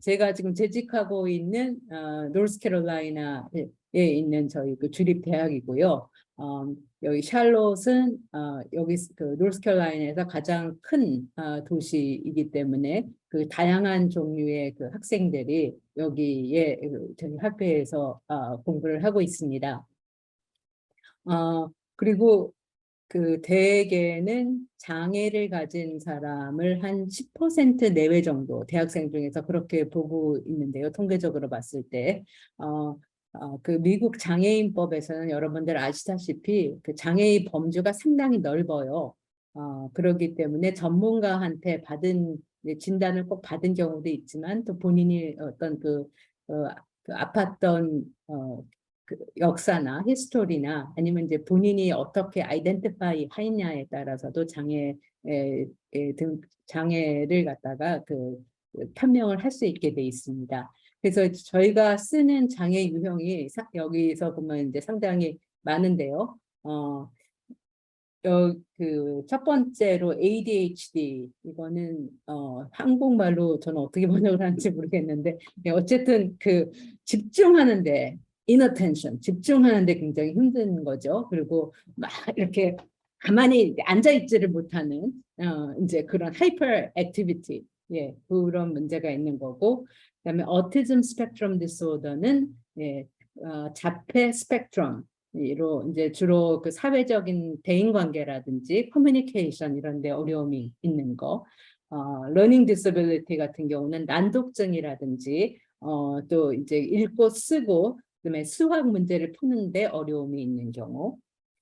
제가 지금 재직하고 있는 노스캐롤라이나에 있는 저희 그 주립 대학이고요. 여기 샬롯은 여기 그 노스캐롤라이나에서 가장 큰 도시이기 때문에 그 다양한 종류의 그 학생들이 여기에 저희 학교에서 공부를 하고 있습니다. 그리고 그 대개는 장애를 가진 사람을 한 10% 내외 정도 대학생 중에서 그렇게 보고 있는데요. 통계적으로 봤을 때 그 미국 장애인법에서는 여러분들 아시다시피 그 장애의 범주가 상당히 넓어요. 그렇기 때문에 전문가한테 받은 진단을 꼭 받은 경우도 있지만 또 본인이 어떤 그 아팠던 그 역사나 히스토리나 아니면 이제 본인이 어떻게 아이덴티파이 하느냐에 따라서도 장애를 갖다가 판명을 할 수 있게 돼 있습니다. 그래서 저희가 쓰는 장애 유형이 여기서 보면 이제 상당히 많은데요. 그 첫 번째로 ADHD 이거는 한국말로 저는 어떻게 번역을 하는지 모르겠는데 어쨌든 그 집중하는데 inattention 집중하는데 굉장히 힘든 거죠. 그리고 막 이렇게 가만히 앉아 있지를 못하는 이제 그런 하이퍼 액티비티 그런 문제가 있는 거고 그다음에 autism spectrum disorder는 자폐 스펙트럼 로 이제 주로 그 사회적인 대인 관계라든지 커뮤니케이션 이런 데 어려움이 있는 거, 러닝 디서빌리티 같은 경우는 난독증이라든지 또 이제 읽고 쓰고 그다음에 수학 문제를 푸는데 어려움이 있는 경우,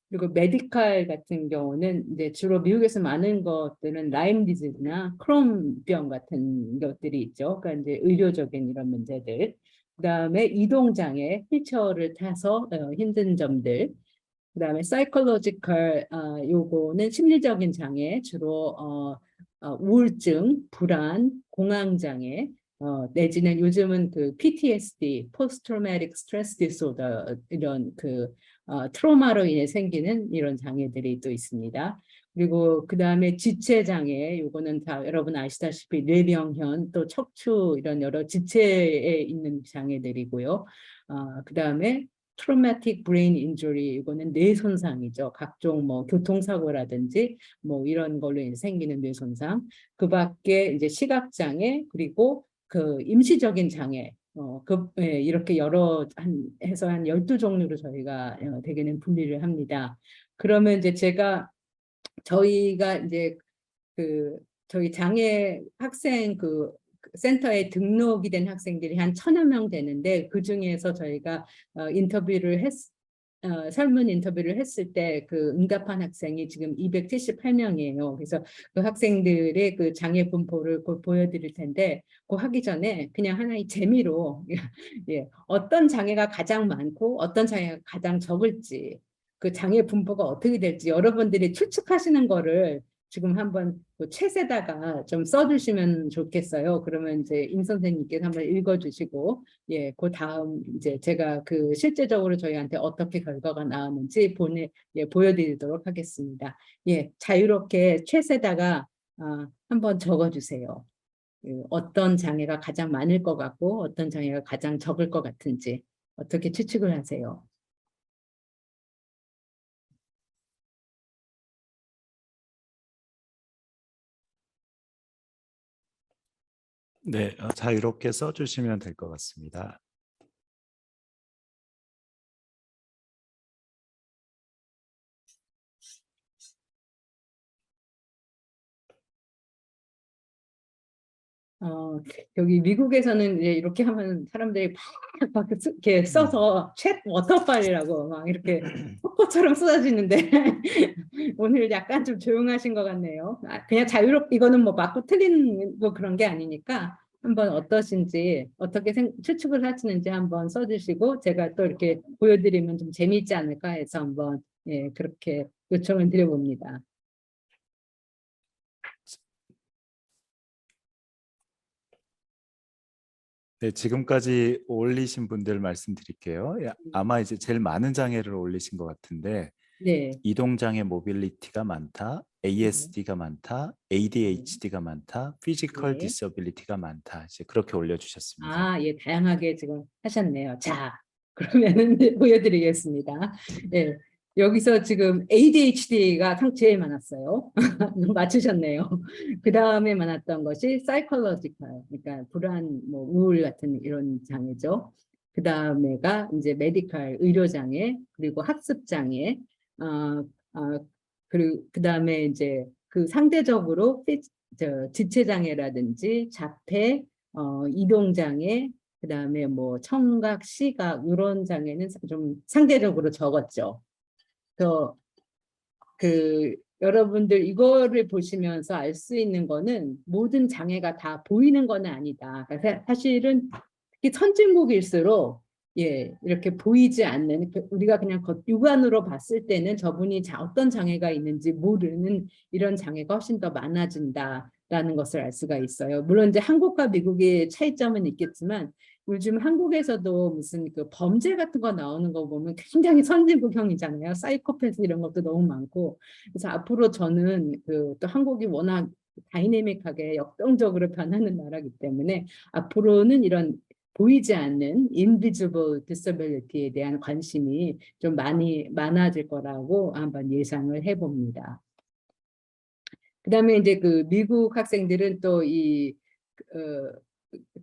그리고 메디칼 같은 경우는 이제 주로 미국에서 많은 것들은 라임 디지즈나 크롬병 같은 것들이 있죠. 그러니까 이제 의료적인 이런 문제들. 그다음에 이동장애, 휠체어를 타서 힘든 점들. 그다음에 사이콜로지컬 요거는 심리적인 장애, 주로 우울증, 불안, 공황장애, 내지는 요즘은 그 PTSD, Post Traumatic Stress Disorder 이런 트로마로 인해 생기는 이런 장애들이 또 있습니다. 그리고 그 다음에 지체장애, 요거는 다 여러분 아시다시피 뇌병현, 또 척추 이런 여러 지체에 있는 장애들이고요. 그 다음에 트로마틱 브레인 인주리 이거는 뇌 손상이죠. 각종 뭐 교통사고라든지 뭐 이런 걸로 생기는 뇌 손상. 그 밖에 이제 시각 장애 그리고 그 임시적인 장애 이렇게 여러 해서 한 12종류로 저희가 대개는 분리를 합니다. 그러면 이제 저희가 이제 저희 장애 학생 센터에 등록이 된 학생들이 한 1000여 명 되는데 그 중에서 저희가 설문 인터뷰를 했을 때 그 응답한 학생이 지금 278명이에요. 그래서 그 학생들의 그 장애 분포를 곧 보여드릴 텐데 그 하기 전에 그냥 하나의 재미로 어떤 장애가 가장 많고 어떤 장애가 가장 적을지 그 장애 분포가 어떻게 될지 여러분들이 추측하시는 거를 지금 한번 책에다가 좀 써주시면 좋겠어요. 그러면 이제 임 선생님께서 한번 읽어주시고, 그 다음 이제 제가 실제적으로 저희한테 어떻게 결과가 나왔는지 보여드리도록 하겠습니다. 자유롭게 책에다가 한번 적어주세요. 어떤 장애가 가장 많을 것 같고, 어떤 장애가 가장 적을 것 같은지 어떻게 추측을 하세요? 네, 자유롭게 써주시면 될 것 같습니다. 여기 미국에서는 이제 이렇게 하면 사람들이 막 이렇게 써서 챗 워터파일이라고 막 이렇게 폭포처럼 쏟아지는데 오늘 약간 좀 조용하신 것 같네요. 그냥 이거는 뭐 맞고 틀린 뭐 그런 게 아니니까 한번 어떠신지 어떻게 추측을 하시는지 한번 써주시고 제가 또 이렇게 보여드리면 좀 재미있지 않을까 해서 한번 그렇게 요청을 드려봅니다. 네, 지금까지 올리신 분들 말씀드릴게요. 아마 이제 제일 많은 장애를 올리신 것 같은데 네. 이동장애 모빌리티가 많다, ASD가 많다, ADHD가 많다, 피지컬 네. 디서빌리티가 많다. 이제 그렇게 올려주셨습니다. 예, 다양하게 지금 하셨네요. 자, 그러면은 보여드리겠습니다. 예, 여기서 지금 ADHD가 제일 많았어요. 맞추셨네요. 그 다음에 많았던 것이 psychological, 그러니까 불안, 뭐 우울 같은 이런 장애죠. 그 다음에가 이제 medical, 의료 장애, 그리고 학습 장애, 어, 그리고 그 다음에 이제 그 상대적으로 지체 장애라든지 자폐, 이동장애, 그 다음에 뭐 청각, 시각 이런 장애는 좀 상대적으로 적었죠. 그래서 여러분들 이거를 보시면서 알 수 있는 거는 모든 장애가 다 보이는 건 아니다. 그러니까 사실은 특히 선진국일수록 이렇게 보이지 않는 우리가 그냥 육안으로 봤을 때는 저분이 어떤 장애가 있는지 모르는 이런 장애가 훨씬 더 많아진다라는 것을 알 수가 있어요. 물론 이제 한국과 미국의 차이점은 있겠지만 요즘 한국에서도 무슨 그 범죄 같은 거 나오는 거 보면 굉장히 선진국형이잖아요. 사이코패스 이런 것도 너무 많고. 그래서 앞으로 저는 또 한국이 워낙 다이내믹하게 역동적으로 변하는 나라이기 때문에 앞으로는 이런 보이지 않는 invisible disability에 대한 관심이 좀 많아질 거라고 한번 예상을 해봅니다. 그다음에 이제 그 미국 학생들은 또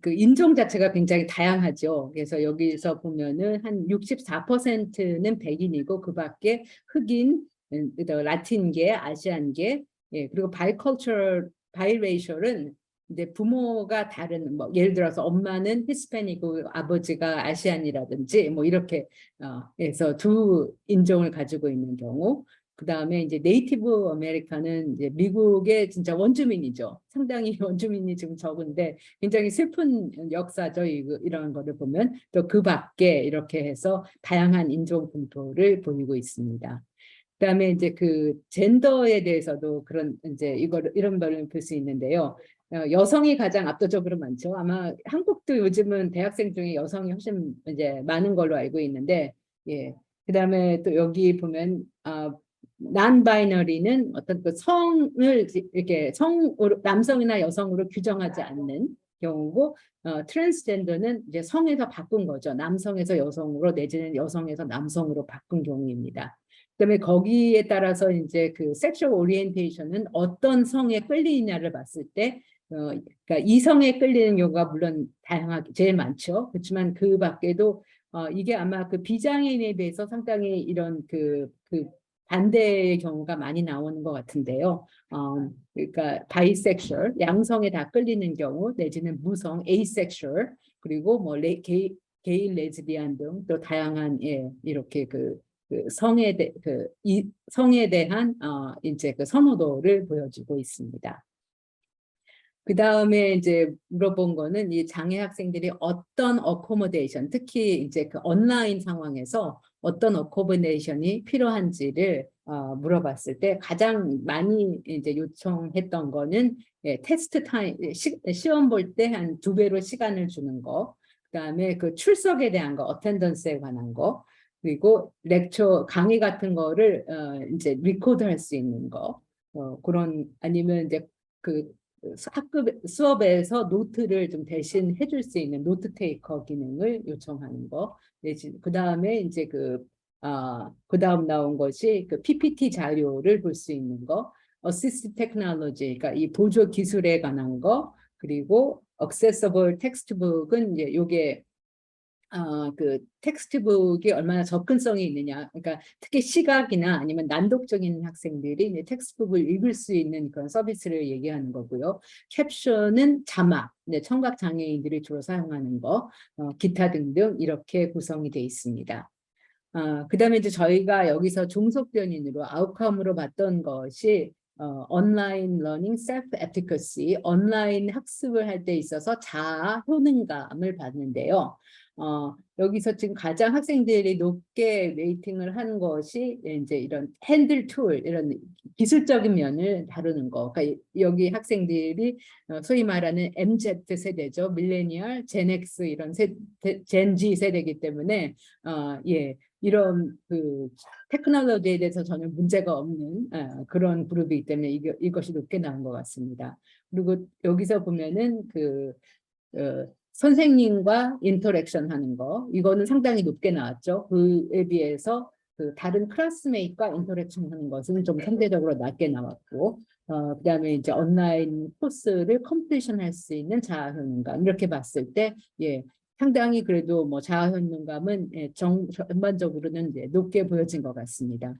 그 인종 자체가 굉장히 다양하죠. 그래서 여기서 보면은 한 64%는 백인이고 그 밖에 흑인, 라틴계, 아시안계, 그리고 바이레이셜은 이제 부모가 다른 뭐 예를 들어서 엄마는 히스패닉이고 아버지가 아시안이라든지 뭐 이렇게 해서 두 인종을 가지고 있는 경우. 그 다음에 이제 네이티브 아메리카는 이제 미국의 진짜 원주민이죠. 상당히 원주민이 지금 적은데 굉장히 슬픈 역사죠. 이런 거를 보면 또 그 밖에 이렇게 해서 다양한 인종 분포를 보이고 있습니다. 그다음에 이제 그 젠더에 대해서도 그런 이제 이런 거를 볼 수 있는데요. 여성이 가장 압도적으로 많죠. 아마 한국도 요즘은 대학생 중에 여성이 훨씬 이제 많은 걸로 알고 있는데, 그다음에 또 여기 보면 non-binary는 어떤 그 성을 이렇게 성으로 남성이나 여성으로 규정하지 않는 경우고, 트랜스젠더는 이제 성에서 바꾼 거죠. 남성에서 여성으로 내지는 여성에서 남성으로 바꾼 경우입니다. 그다음에 거기에 따라서 이제 그 섹슈얼 오리엔테이션은 어떤 성에 끌리느냐를 봤을 때, 그러니까 이성에 끌리는 경우가 물론 다양하게 제일 많죠. 그렇지만 그 밖에도 이게 아마 그 비장애인에 대해서 상당히 이런 그 반대의 경우가 많이 나오는 것 같은데요. 그러니까 바이섹슈얼, 양성에 다 끌리는 경우, 내지는 무성, 에이섹슈얼, 그리고 뭐 게이, 레즈비안 등 또 다양한 이렇게 성에 대한 이제 그 선호도를 보여주고 있습니다. 그 다음에 이제 물어본 거는 이 장애 학생들이 어떤 어코모데이션, 특히 이제 그 온라인 상황에서 어떤 어코모데이션이 필요한지를 물어봤을 때 가장 많이 이제 요청했던 거는 테스트 타임, 시험 볼 때 한 2배로 시간을 주는 거, 그다음에 그 출석에 대한 거, 어텐던스에 관한 거, 그리고 렉처 강의 같은 거를 이제 리코드할 수 있는 거, 그런 아니면 이제 그 학급 수업에서 노트를 좀 대신 해줄 수 있는 노트 테이커 기능을 요청하는 거. 그 다음에 이제 그 다음 나온 것이 그 PPT 자료를 볼 수 있는 거, 어시스트 테크놀로지, 그러니까 이 보조 기술에 관한 거, 그리고 액세서블 텍스트북은 이제 요게 그 텍스트북이 얼마나 접근성이 있느냐. 그러니까 특히 시각이나 아니면 난독적인 학생들이 이제 텍스트북을 읽을 수 있는 그런 서비스를 얘기하는 거고요. 캡션은 자막, 청각 장애인들이 주로 사용하는 거, 기타 등등 이렇게 구성이 되어 있습니다. 그다음에 이제 저희가 여기서 종속변인으로 아웃컴으로 봤던 것이 온라인 러닝 셀프 에피커시, 온라인 학습을 할 때 있어서 자아 효능감을 봤는데요. 여기서 지금 가장 학생들이 높게 레이팅을 하는 것이 이제 이런 핸들 툴, 이런 기술적인 면을 다루는 거. 그러니까 여기 학생들이 소위 말하는 MZ 세대죠. 밀레니얼, 젠X 이런 젠 Z 세대이기 때문에 이런 그 테크놀로지에 대해서 전혀 문제가 없는 그런 그룹이기 때문에 이것이 높게 나온 것 같습니다. 그리고 여기서 보면은 선생님과 인터랙션 하는 거, 이거는 상당히 높게 나왔죠. 그에 비해서 그 다른 클래스메이트과 인터랙션 하는 것은 좀 상대적으로 낮게 나왔고, 그다음에 이제 온라인 코스를 컴플리션 할 수 있는 자아효능감, 이렇게 봤을 때, 예, 상당히 그래도 뭐 자아효능감은 전반적으로는 이제 높게 보여진 것 같습니다.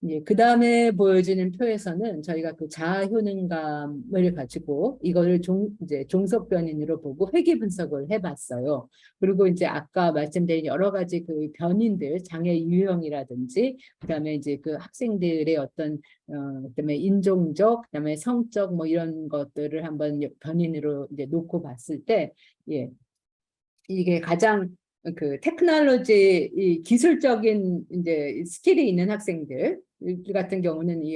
예, 그 다음에 보여지는 표에서는 저희가 그 자아 효능감을 가지고 이거를 이제 종속 변인으로 보고 회귀 분석을 해봤어요. 그리고 이제 아까 말씀드린 여러 가지 그 변인들, 장애 유형이라든지, 그다음에 이제 그 학생들의 어떤 그다음에 인종적, 그다음에 성적 뭐 이런 것들을 한번 변인으로 이제 놓고 봤을 때, 예, 이게 가장 그 테크놀로지 이 기술적인 이제 스킬이 있는 학생들 같은 경우는 이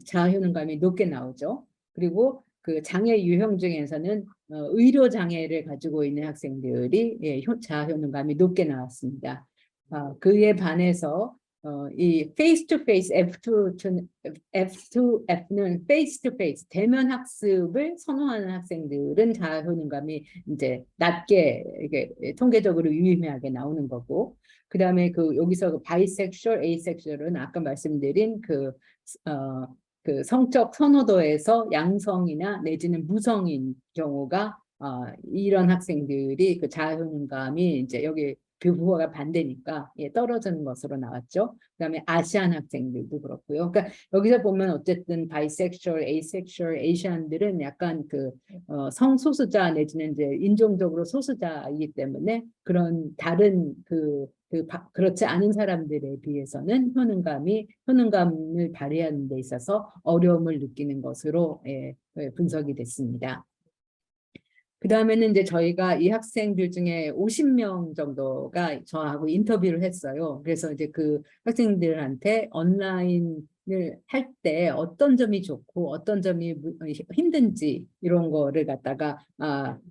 자아 효능감이 높게 나오죠. 그리고 그 장애 유형 중에서는 의료 장애를 가지고 있는 학생들이 자아 효능감이 높게 나왔습니다. 그에 반해서 이 face to face F2F는 face to face 대면 학습을 선호하는 학생들은 자아 효능감이 이제 낮게 이게 통계적으로 유의미하게 나오는 거고, 그다음에 그 여기서 그 바이섹슈얼, 에이섹슈얼은 아까 말씀드린 그 성적 선호도에서 양성이나 내지는 무성인 경우가 이런 학생들이 그 자아 효능감이 이제 여기 부호가 반대니까 떨어지는 것으로 나왔죠. 그다음에 아시안 학생들도 그렇고요. 그러니까 여기서 보면 어쨌든 바이섹슈얼, 에이섹슈얼, 에이시안들은 약간 그 성소수자 내지는 이제 인종적으로 소수자이기 때문에 그런 다른 그렇지 않은 사람들에 비해서는 효능감을 발휘하는 데 있어서 어려움을 느끼는 것으로 분석이 됐습니다. 그 다음에는 이제 저희가 이 학생들 중에 50명 정도가 저하고 인터뷰를 했어요. 그래서 이제 그 학생들한테 온라인을 할 때 어떤 점이 좋고 어떤 점이 힘든지 이런 거를 갖다가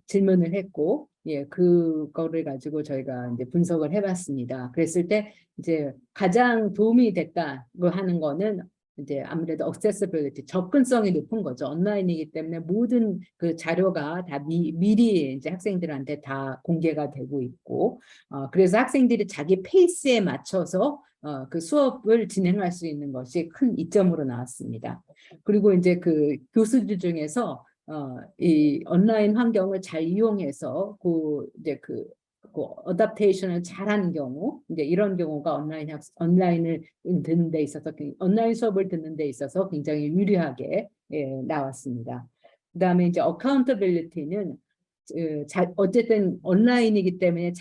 질문을 했고, 예, 그거를 가지고 저희가 이제 분석을 해봤습니다. 그랬을 때 이제 가장 도움이 됐다고 하는 거는 이제 아무래도 accessibility, 접근성이 높은 거죠. 온라인이기 때문에 모든 그 자료가 다 미리 이제 학생들한테 다 공개가 되고 있고, 그래서 학생들이 자기 페이스에 맞춰서 그 수업을 진행할 수 있는 것이 큰 이점으로 나왔습니다. 그리고 이제 그 교수들 중에서 이 온라인 환경을 잘 이용해서 이제 그 어답테이션을 잘하는 경우, 이제 이런 경우가 온라인을 듣는 데 있어서, 온라인 수업을 듣는 데 있어서 굉장히 유리하게 나왔습니다. 그다음에 이제 accountability는 어쨌든 온라인이기 때문에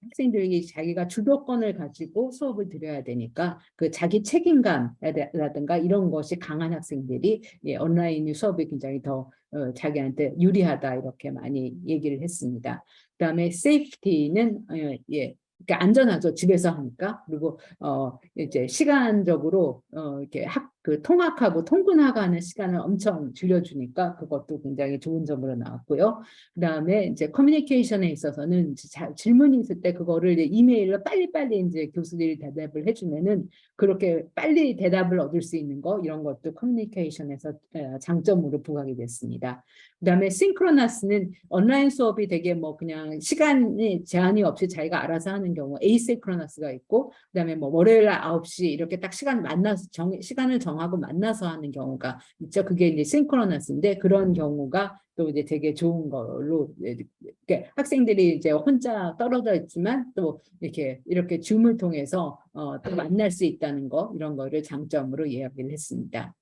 학생들이 자기가 주도권을 가지고 수업을 들여야 되니까 그 자기 책임감이라든가 이런 것이 강한 학생들이 온라인 수업이 굉장히 더 자기한테 유리하다 이렇게 많이 얘기를 했습니다. 그다음에 safety는 그러니까 안전하죠. 집에서 하니까. 그리고 이제 시간적으로 이렇게 통학하고 통근하고 시간을 엄청 줄여주니까 그것도 굉장히 좋은 점으로 나왔고요. 그다음에 이제 커뮤니케이션에 있어서는 질문이 있을 때 그거를 이메일로 빨리빨리 이제 교수들이 대답을 해주면은 그렇게 빨리 대답을 얻을 수 있는 거, 이런 것도 커뮤니케이션에서 장점으로 부각이 됐습니다. 그다음에 싱크로너스는 온라인 수업이 되게 뭐 그냥 시간이 제한이 없이 자기가 알아서 하는 경우 에이싱크로너스가 있고, 그다음에 뭐 월요일 날 9시 이렇게 딱 시간을 정하고 만나서 하는 경우가 있죠. 그게 이제 싱크로너스인데 그런 경우가 또 이제 되게 좋은 걸로, 그러니까 학생들이 이제 혼자 떨어져 있지만 또 이렇게 줌을 통해서 또 만날 수 있다는 거, 이런 거를 장점으로 이야기를 했습니다.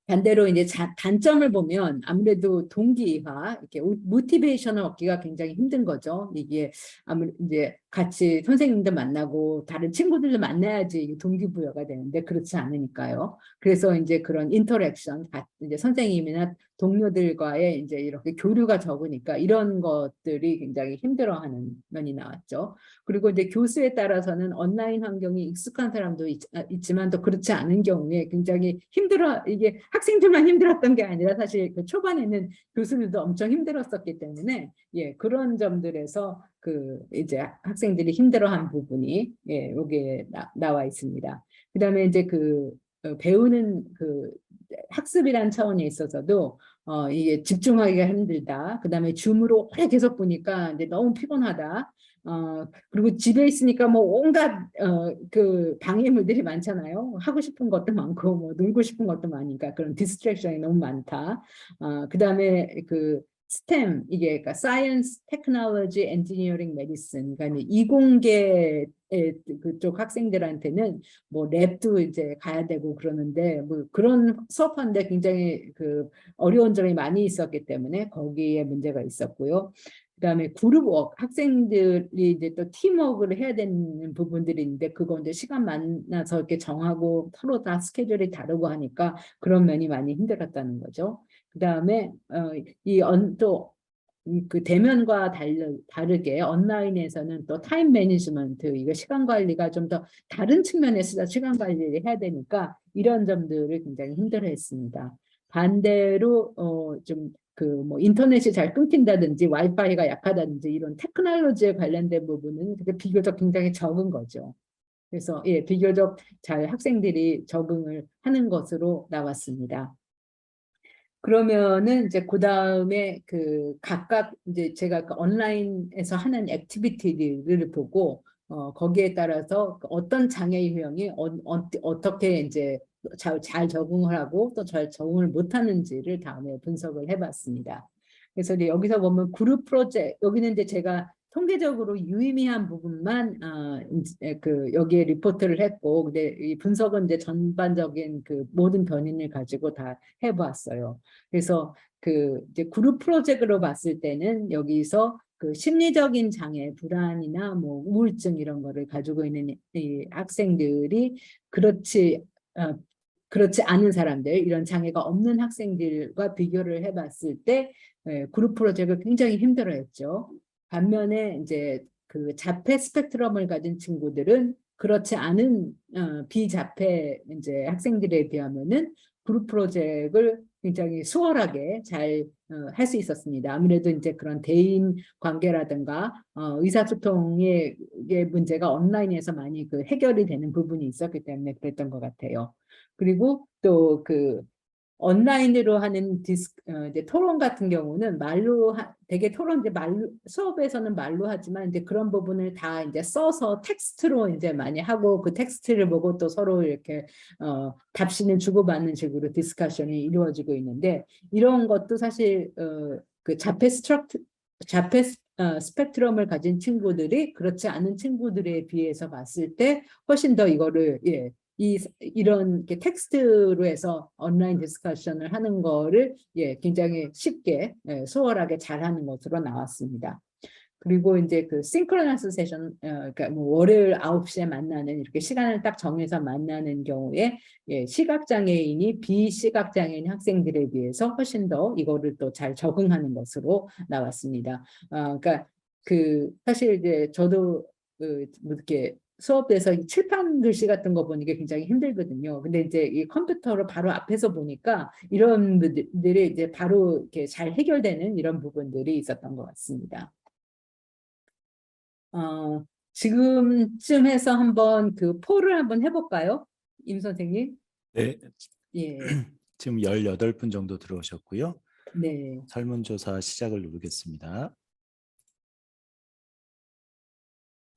반대로 이제 단점을 보면 아무래도 동기화, 이렇게 모티베이션을 얻기가 굉장히 힘든 거죠. 이게 아무래도 이제 같이 선생님들 만나고 다른 친구들도 만나야지 동기부여가 되는데 그렇지 않으니까요. 그래서 이제 그런 인터랙션, 이제 선생님이나 동료들과의 이제 이렇게 교류가 적으니까 이런 것들이 굉장히 힘들어하는 면이 나왔죠. 그리고 이제 교수에 따라서는 온라인 환경이 익숙한 사람도 있지만 또 그렇지 않은 경우에 굉장히 이게 학생들만 힘들었던 게 아니라 사실 그 초반에는 교수들도 엄청 힘들었었기 때문에 그런 점들에서 이제 학생들이 힘들어한 부분이 여기에 나와 있습니다. 그다음에 이제 배우는 학습이란 차원에 있어서도 이게 집중하기가 힘들다. 그다음에 줌으로 오래 계속 보니까 이제 너무 피곤하다. 그리고 집에 있으니까 뭐 온갖 방해물들이 많잖아요. 하고 싶은 것도 많고 뭐 놀고 싶은 것도 많으니까 그런 디스트랙션이 너무 많다. 그다음에 스템 이게 그러니까 사이언스, 테크놀로지, 엔지니어링, 메디슨 그러니까 이공계 그쪽 학생들한테는 뭐 랩도 이제 가야 되고 그러는데 뭐 그런 수업하는데 굉장히 어려운 점이 많이 있었기 때문에 거기에 문제가 있었고요. 그다음에 그룹워크 학생들이 이제 또 팀워크를 해야 되는 부분들이 있는데 그거 이제 시간 만나서 이렇게 정하고 서로 다 스케줄이 다르고 하니까 그런 면이 많이 힘들었다는 거죠. 그다음에 또 대면과 다르게 온라인에서는 또 타임 매니지먼트 이거 시간 관리가 좀 더 다른 측면에서 시간 관리를 해야 되니까 이런 점들을 굉장히 힘들어했습니다. 반대로 좀 뭐 인터넷이 잘 끊긴다든지 와이파이가 약하다든지 이런 테크놀로지에 관련된 부분은 비교적 굉장히 적은 거죠. 그래서 비교적 잘 학생들이 적응을 하는 것으로 나왔습니다. 그러면은 이제 그 다음에 각각 이제 제가 온라인에서 하는 액티비티를 보고 거기에 따라서 어떤 장애 유형이 어떻게 이제 잘 적응을 하고 또 잘 적응을 못하는지를 다음에 분석을 해봤습니다. 그래서 이제 여기서 보면 그룹 프로젝트 여기는 이제 제가 통계적으로 유의미한 부분만 여기에 리포트를 했고, 근데 이 분석은 이제 전반적인 모든 변인을 가지고 다 해보았어요. 그래서 이제 그룹 프로젝트로 봤을 때는 여기서 심리적인 장애, 불안이나 뭐 우울증 이런 거를 가지고 있는 이 학생들이 그렇지 않은 사람들, 이런 장애가 없는 학생들과 비교를 해봤을 때 그룹 프로젝트를 굉장히 힘들어했죠. 반면에 이제 자폐 스펙트럼을 가진 친구들은 그렇지 않은 비자폐 이제 학생들에 비하면은 그룹 프로젝트를 굉장히 수월하게 잘 할 수 있었습니다. 아무래도 이제 그런 대인 관계라든가 의사소통의 문제가 온라인에서 많이 해결이 되는 부분이 있었기 때문에 그랬던 것 같아요. 그리고 또 온라인으로 하는 이제 토론 같은 경우는 되게 토론 이제 수업에서는 말로 하지만 이제 그런 부분을 다 이제 써서 텍스트로 이제 많이 하고 그 텍스트를 보고 또 서로 이렇게 답신을 주고받는 식으로 디스커션이 이루어지고 있는데 이런 것도 사실 자폐 스펙트럼을 가진 친구들이 그렇지 않은 친구들에 비해서 봤을 때 훨씬 더 이거를 이런 텍스트로 해서 온라인 디스커션을 하는 거를 굉장히 쉽게 수월하게 잘하는 것으로 나왔습니다. 그리고 이제 싱크로너스 세션 그러니까 뭐 월요일 9시에 만나는 이렇게 시간을 딱 정해서 만나는 경우에 시각장애인이 비시각장애인 학생들에 비해서 훨씬 더 이거를 또 잘 적응하는 것으로 나왔습니다. 그러니까 사실 이제 저도 뭐 이렇게 수업에서 칠판 글씨 같은 거 보는 게 굉장히 힘들거든요. 근데 이제 이 컴퓨터로 바로 앞에서 보니까 이런 분들이 이제 바로 이렇게 잘 해결되는 이런 부분들이 있었던 것 같습니다. 지금쯤 해서 한번 폴을 한번 해볼까요? 임 선생님? 네. 예. 지금 18분 정도 들어오셨고요. 네. 설문조사 시작을 누르겠습니다.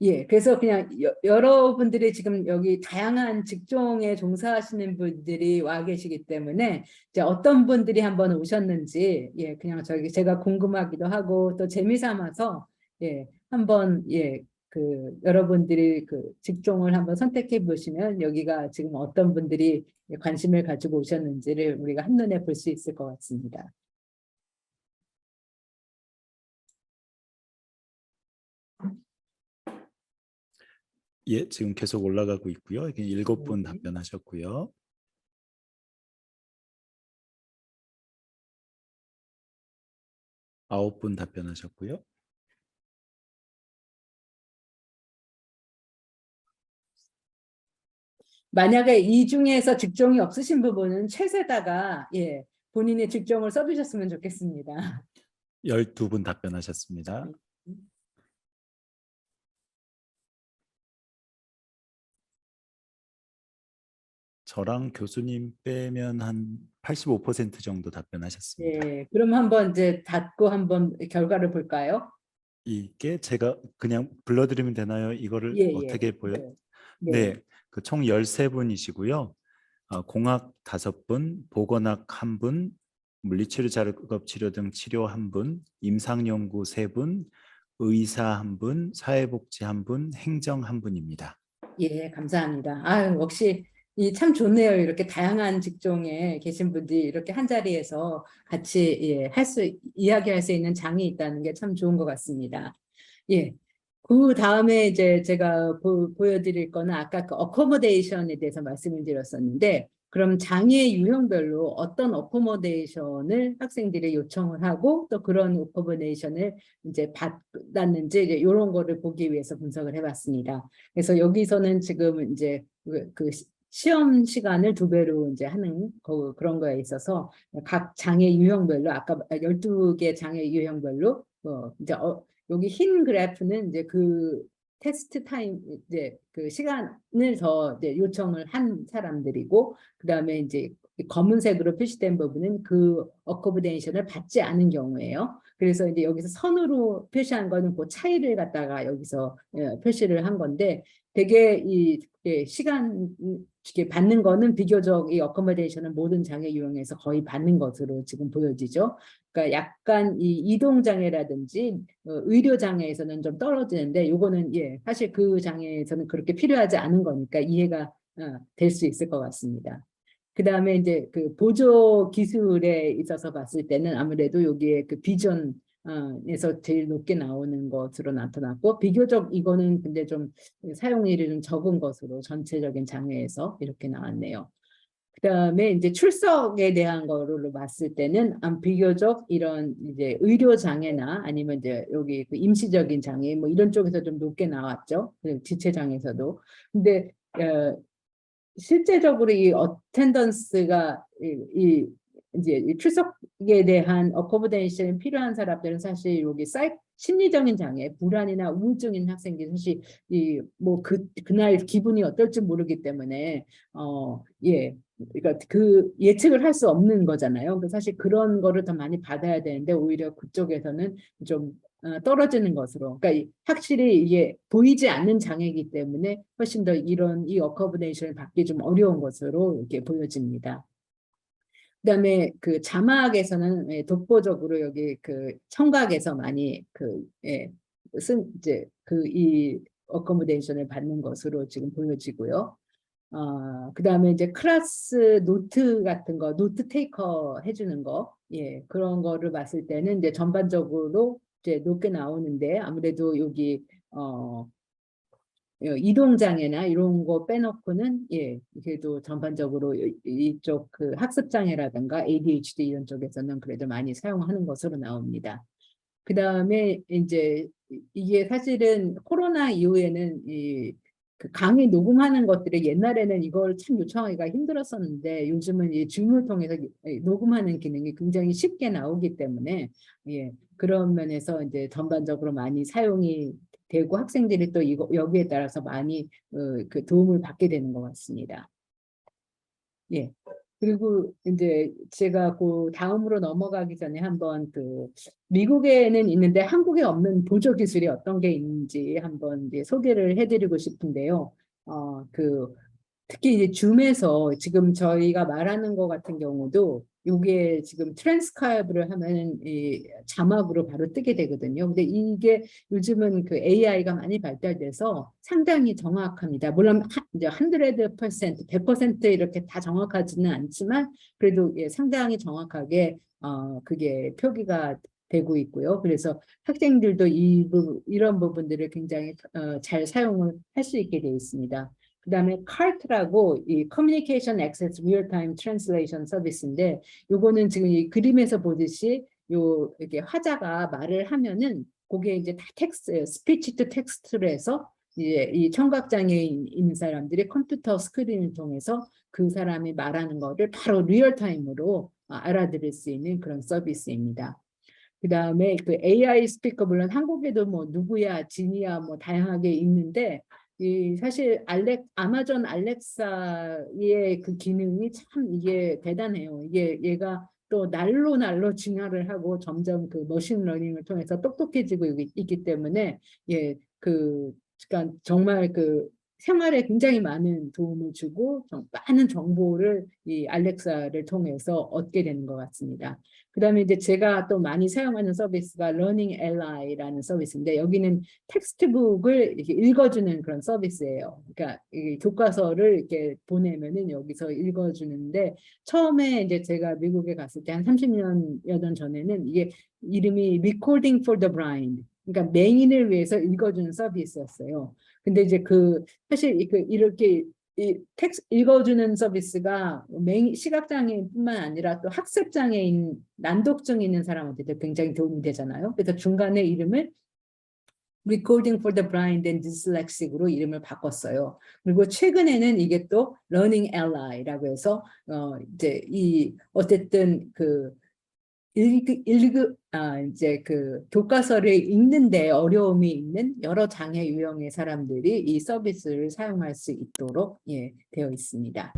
예, 그래서 그냥 여러분들이 지금 여기 다양한 직종에 종사하시는 분들이 와 계시기 때문에 이제 어떤 분들이 한번 오셨는지 그냥 제가 궁금하기도 하고 또 재미삼아서 한번 여러분들이 직종을 한번 선택해 보시면 여기가 지금 어떤 분들이 관심을 가지고 오셨는지를 우리가 한눈에 볼 수 있을 것 같습니다. 예, 지금 계속 올라가고 있고요. 이게 7분 답변하셨고요. 아홉 분 답변하셨고요. 만약에 이 중에서 직종이 없으신 부분은 챗에다가 본인의 직종을 써주셨으면 좋겠습니다. 12분 답변하셨습니다. 저랑 교수님 빼면 한 85% 정도 답변하셨습니다. 예, 그럼 한번 이제 닫고 한번 결과를 볼까요? 이게 제가 그냥 불러드리면 되나요? 이거를 예, 예. 어떻게 보여? 네. 네. 네, 그 총 13분이시고요. 공학 5분, 보건학 1분, 물리치료 작업치료 등 치료 1분, 임상연구 3분, 의사 1분, 사회복지 1분, 행정 1분입니다. 예, 감사합니다. 아유, 역시 이 참 좋네요. 이렇게 다양한 직종에 계신 분들이 이렇게 한 자리에서 같이 예, 이야기할 수 있는 장이 있다는 게 참 좋은 것 같습니다. 예. 그 다음에 이제 제가 보여드릴 거는 아까 그 어코모데이션에 대해서 말씀을 드렸었는데, 그럼 장애 유형별로 어떤 어코모데이션을 학생들이 요청을 하고 또 그런 어코모데이션을 이제 받았는지 이제 이런 거를 보기 위해서 분석을 해봤습니다. 그래서 여기서는 지금 이제 그 시험 시간을 2배로 이제 하는 그런 거에 있어서 각 장애 유형별로 아까 12개 장애 유형별로 이제 여기 흰 그래프는 이제 그 테스트 타임 이제 그 시간을 더 이제 요청을 한 사람들이고 그다음에 이제 검은색으로 표시된 부분은 그 어코모데이션을 받지 않은 경우예요. 그래서 이제 여기서 선으로 표시한 거는 그 차이를 갖다가 여기서 표시를 한 건데 되게 이 시간 이렇게 받는 거는 비교적 이 어코모데이션은 모든 장애 유형에서 거의 받는 것으로 지금 보여지죠. 그러니까 약간 이 이동 장애라든지 의료 장애에서는 좀 떨어지는데 요거는 예 사실 그 장애에서는 그렇게 필요하지 않은 거니까 이해가 될 수 있을 것 같습니다. 그 다음에 이제 그 보조 기술에 있어서 봤을 때는 아무래도 여기에 그 비전 에서 제일 높게 나오는 것으로 나타났고 비교적 이거는 근데 좀 사용률이 좀 적은 것으로 전체적인 장애에서 이렇게 나왔네요. 그다음에 이제 출석에 대한 거로 봤을 때는 비교적 이런 이제 의료 장애나 아니면 이제 여기 그 임시적인 장애 뭐 이런 쪽에서 좀 높게 나왔죠. 지체 장애에서도. 근데 실제적으로 이 어텐던스가 이제 이 출석에 대한 어코모데이션이 필요한 사람들은 사실 여기 심리적인 장애, 불안이나 우울증인 학생들이 사실 이 뭐 그날 기분이 어떨지 모르기 때문에 예. 그러니까 그 예측을 할 수 없는 거잖아요. 그래서 사실 그런 거를 더 많이 받아야 되는데 오히려 그쪽에서는 좀 떨어지는 것으로. 그러니까 확실히 이게 보이지 않는 장애이기 때문에 훨씬 더 이런 이 어코모데이션을 받기 좀 어려운 것으로 이렇게 보여집니다. 그다음에 그 자막에서는 독보적으로 여기 그 청각에서 많이 이제 그 이 어코모데이션을 받는 것으로 지금 보여지고요. 그다음에 이제 클래스 노트 같은 거, 노트 테이커 해주는 거, 예, 그런 거를 봤을 때는 이제 전반적으로 이제 높게 나오는데 아무래도 여기 이동 장애나 이런 거 빼놓고는 예, 그래도 전반적으로 이쪽 그 학습 장애라든가 ADHD 이런 쪽에서는 그래도 많이 사용하는 것으로 나옵니다. 그 다음에 이제 이게 사실은 코로나 이후에는 그 강의 녹음하는 것들이 옛날에는 이걸 참 요청하기가 힘들었었는데 요즘은 이 줌을 통해서 녹음하는 기능이 굉장히 쉽게 나오기 때문에 예, 그런 면에서 이제 전반적으로 많이 사용이 되고 학생들이 또 여기에 따라서 많이 그 도움을 받게 되는 것 같습니다. 예. 그리고 이제 제가 그 다음으로 넘어가기 전에 한번 그 미국에는 있는데 한국에 없는 보조 기술이 어떤 게 있는지 한번 이제 소개를 해드리고 싶은데요. 그 특히 이제 줌에서 지금 저희가 말하는 것 같은 경우도 이게 지금 트랜스크라이브를 하면 이 자막으로 바로 뜨게 되거든요. 근데 이게 요즘은 그 AI가 많이 발달돼서 상당히 정확합니다. 물론 이제 100%, 100% 이렇게 다 정확하지는 않지만 그래도 예, 상당히 정확하게 그게 표기가 되고 있고요. 그래서 학생들도 이런 부분들을 굉장히 잘 사용을 할 수 있게 되어 있습니다. 그다음에 CART라고 이 Communication Access Real-Time Translation 서비스인데 요거는 지금 이 그림에서 보듯이 요 이렇게 화자가 말을 하면은 그게 이제 다 텍스트, 스피치 투 텍스트로 해서 이제 이 청각 장애인 있는 사람들이 컴퓨터 스크린을 통해서 그 사람이 말하는 거를 바로 리얼타임으로 알아들을 수 있는 그런 서비스입니다. 그 다음에 그 AI 스피커 물론 한국에도 뭐 누구야, 진이야 뭐 다양하게 있는데 이 사실 아마존 알렉사의 그 기능이 참 이게 대단해요. 이게 얘가 또 날로 진화를 하고 점점 그 머신러닝을 통해서 똑똑해지고 있기 때문에 그러니까 정말 그 생활에 굉장히 많은 도움을 주고 많은 정보를 이 알렉사를 통해서 얻게 되는 것 같습니다. 그다음에 이제 제가 또 많이 사용하는 서비스가 Learning Ally라는 서비스인데 여기는 텍스트북을 이렇게 읽어주는 그런 서비스예요. 그러니까 이 교과서를 이렇게 보내면은 여기서 읽어주는데 처음에 이제 제가 미국에 갔을 때 한 30년 전에는 이게 이름이 Recording for the Blind, 그러니까 맹인을 위해서 읽어주는 서비스였어요. 근데 이제 사실 이렇게 이 텍스트 읽어주는 서비스가 시각장애인뿐만 아니라 또 학습장애인, 난독증 있는 사람한테도 굉장히 도움이 되잖아요. 그래서 중간에 이름을 Recording for the Blind and Dyslexic으로 이름을 바꿨어요. 그리고 최근에는 이게 또 Learning Ally라고 해서 이제 어쨌든 이제 교과서를 읽는데 어려움이 있는 여러 장애 유형의 사람들이 이 서비스를 사용할 수 있도록 되어 있습니다.